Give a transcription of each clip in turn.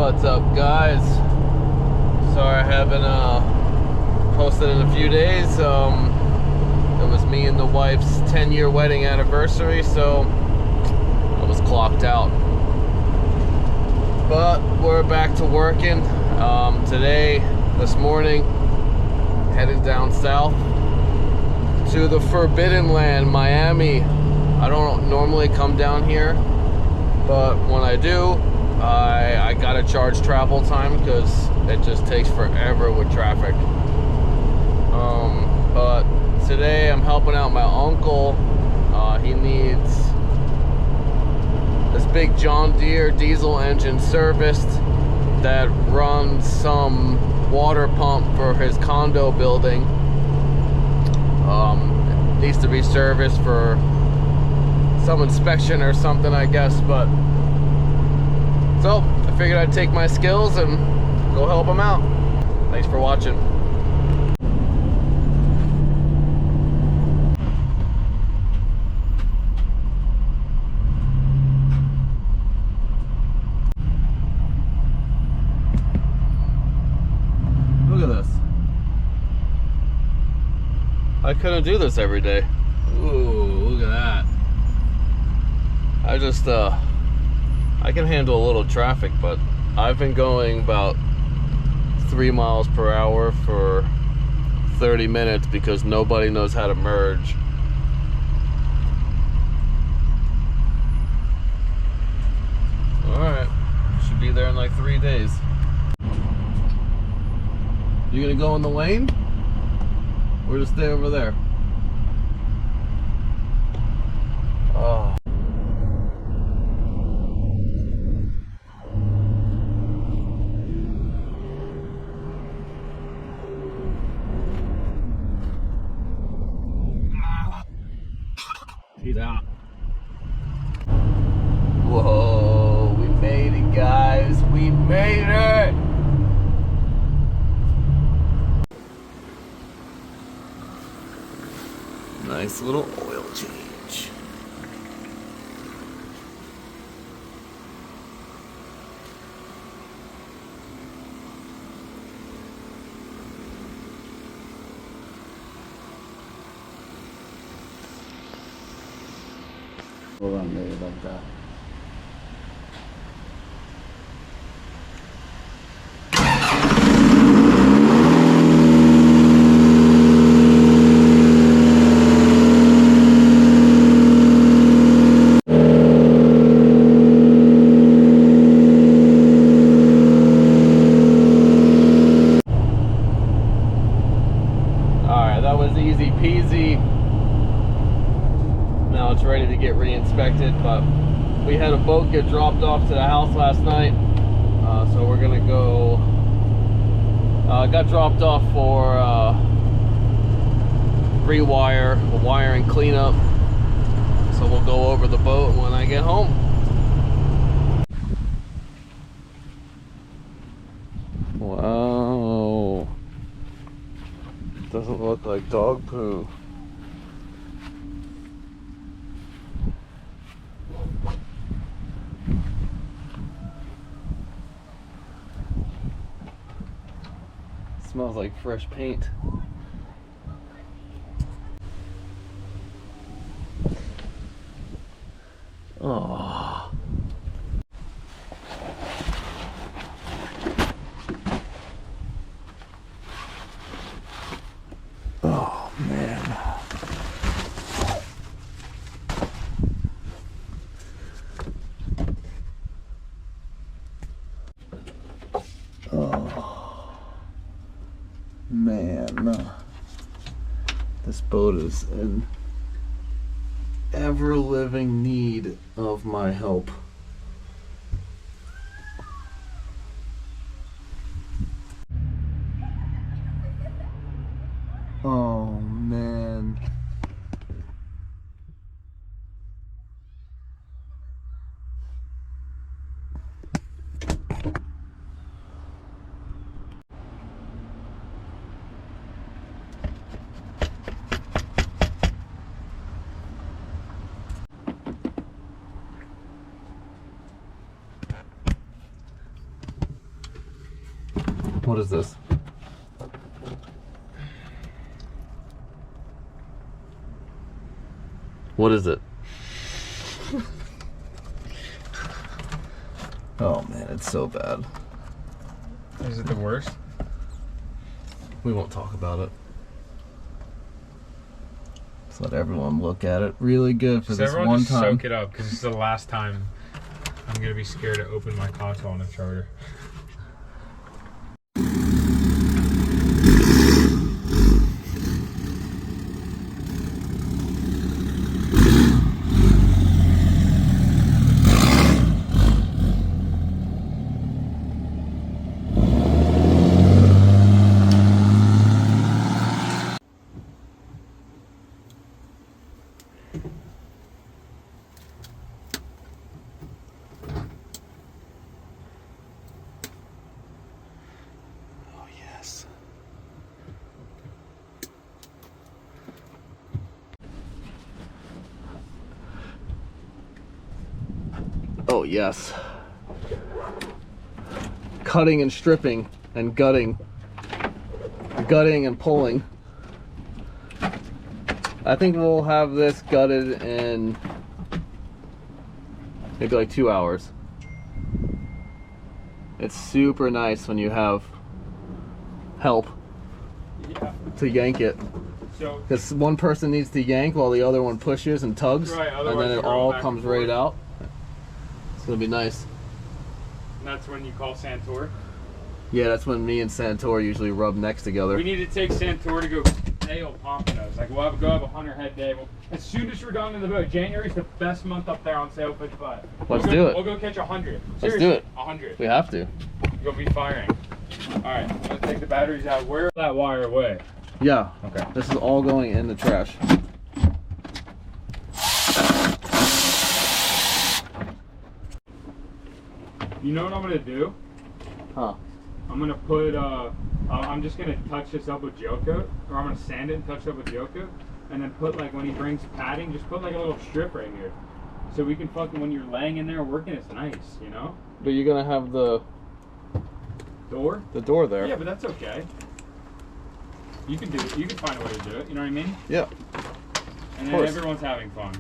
What's up, guys? Sorry I haven't posted in a few days. It was me and the wife's 10-year wedding anniversary, so I was clocked out. But we're back to working. This morning, headed down south to the Forbidden Land, Miami. I don't normally come down here, but when I do, I gotta charge travel time because it just takes forever with traffic. But today I'm helping out my uncle. He needs this big John Deere diesel engine serviced that runs some water pump for his condo building. Needs to be serviced for some inspection or something, I guess, but so I figured I'd take my skills and go help him out. Thanks for watching. Look at this. I couldn't do this every day. Ooh, look at that. I can handle a little traffic, but I've been going about 3 miles per hour for 30 minutes because nobody knows how to merge. Alright, should be there in like 3 days. You gonna go in the lane? Or just stay over there? Oh. He's out. Whoa, we made it, guys. We made it. Nice little oil change. Hold on, maybe like that. Alright, that was easy peasy. Now it's ready to get re-inspected, but we had a boat get dropped off to the house last night, so we're gonna go. Got dropped off for rewire, a wiring cleanup, so we'll go over the boat when I get home. Wow, doesn't look like dog poo. Smells like fresh paint. Oh. Oh man. Oh. Man, this boat is in ever-living need of my help. Oh man. What is this? What is it? Oh man, it's so bad. Is it the worst? We won't talk about it. Just let everyone look at it really good for this one time. Soak it up, because it's the last time I'm gonna be scared to open my console on a charter. Oh yes. Cutting and stripping and gutting. Gutting and pulling. I think we'll have this gutted in maybe like 2 hours. It's super nice when you have help to yank it. Because one person needs to yank while the other one pushes and tugs, and then it all comes right out. It's gonna be nice. And that's when you call Santor? Yeah, that's when me and Santor usually rub necks together. We need to take Santor to go nail pompanos. Like, we'll go have a 100-head day. As soon as we're done in the boat, January's the best month up there on Sailfish 5. Let's do it. We'll go catch 100. Let's do it. 100. We have to. We'll be firing. Alright, I'm gonna take the batteries out. Where that wire away? Yeah. Okay. This is all going in the trash. You know what I'm gonna do? Huh. I'm gonna put, I'm just gonna touch this up with gel coat, or I'm gonna sand it and touch it up with gel coat, and then put, like, when he brings padding, just put like a little strip right here. So we can fucking, when you're laying in there working, it's nice, you know? But you're gonna have the door? The door there. Yeah, but that's okay. You can do it, you can find a way to do it, you know what I mean? Yeah. And then everyone's having fun.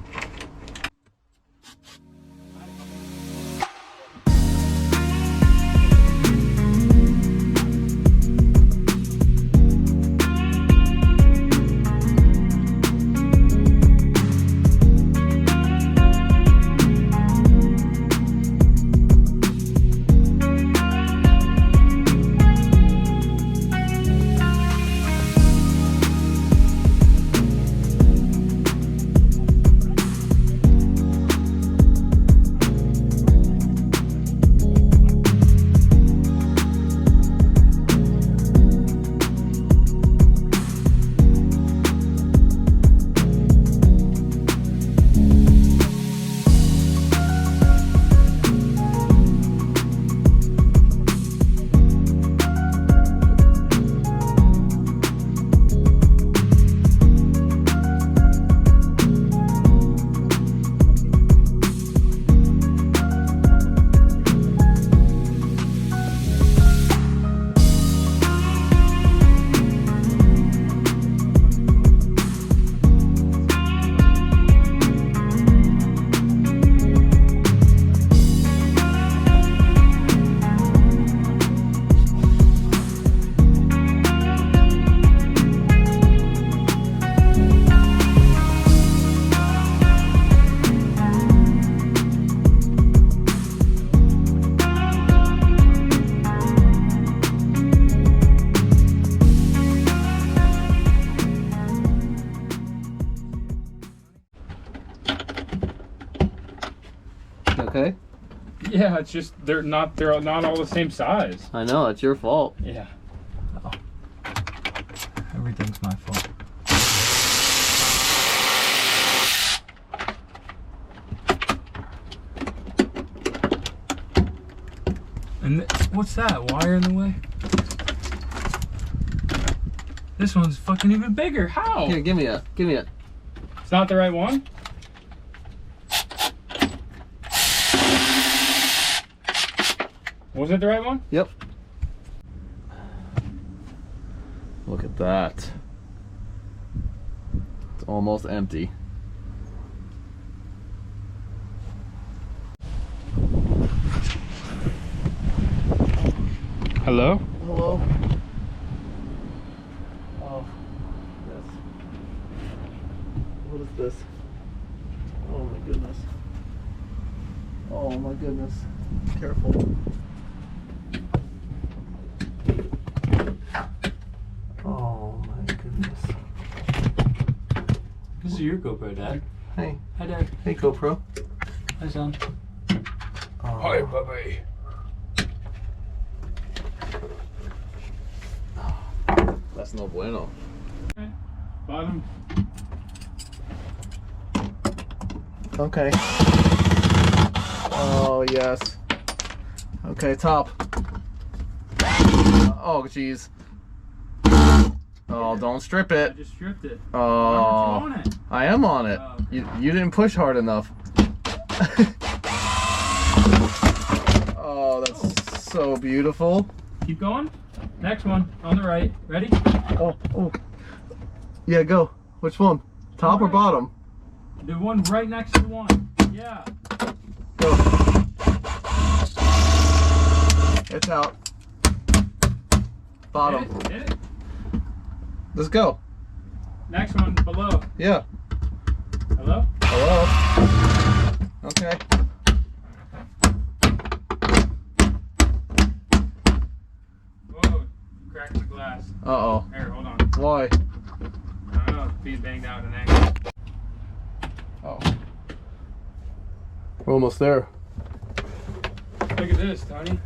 Okay. Yeah, it's just they're not all the same size. I know, it's your fault. Yeah. Oh. Everything's my fault. And what's that? Wire in the way? This one's fucking even bigger. How? Here, give me it. Give me it. It's not the right one? Was it the right one? Yep. Look at that. It's almost empty. Hello? Hello? Oh, yes. What is this? Oh my goodness. Oh my goodness. Careful. Oh my goodness. This is your GoPro, Dad. Hey. Hi, Dad. Hey, GoPro. Hi, son. Oh. Hi, puppy. That's no bueno. Okay. Bottom. Okay. Oh, yes. Okay, top. Oh, jeez. Oh, don't strip I it. just stripped it. Oh, Why aren't you on it? I am on it. Oh. You didn't push hard enough. Oh, that's so beautiful. Keep going. Next one on the right. Ready? Oh, oh. Yeah, go. Which one? Top or Right. bottom? The one right next to the one. Yeah. Go. It's out. Bottom. Hit it. Hit it. Let's go. Next one below. Yeah. Hello? Hello. Okay. Whoa. Cracked the glass. Uh-oh. Here, hold on. Why? I don't know. It's being banged out at an angle. Oh. We're almost there. Look at this, Tony.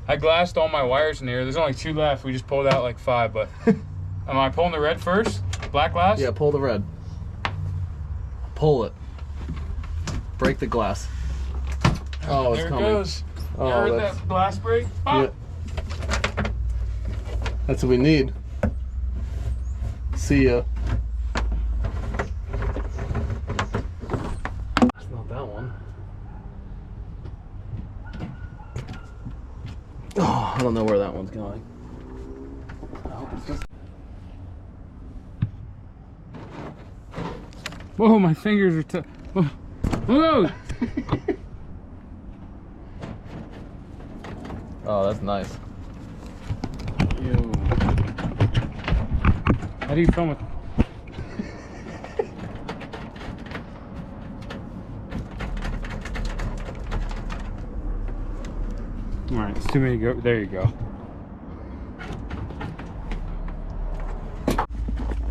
I glassed all my wires in here. There's only 2 left. We just pulled out like 5, but am I pulling the red first? Black glass? Yeah, pull the red. Pull it. Break the glass. Oh, there it's it coming. goes. Oh, You heard that's- that glass break? Yeah. Pop. That's what we need. See ya. That's not that one. Oh, I don't know where that one's going. Oh, it's just... Whoa, my fingers are Whoa. Whoa! Oh, that's nice. Ew. How do you film it? Alright, it's too many go. There you go.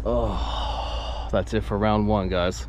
Oh, that's it for round 1, guys.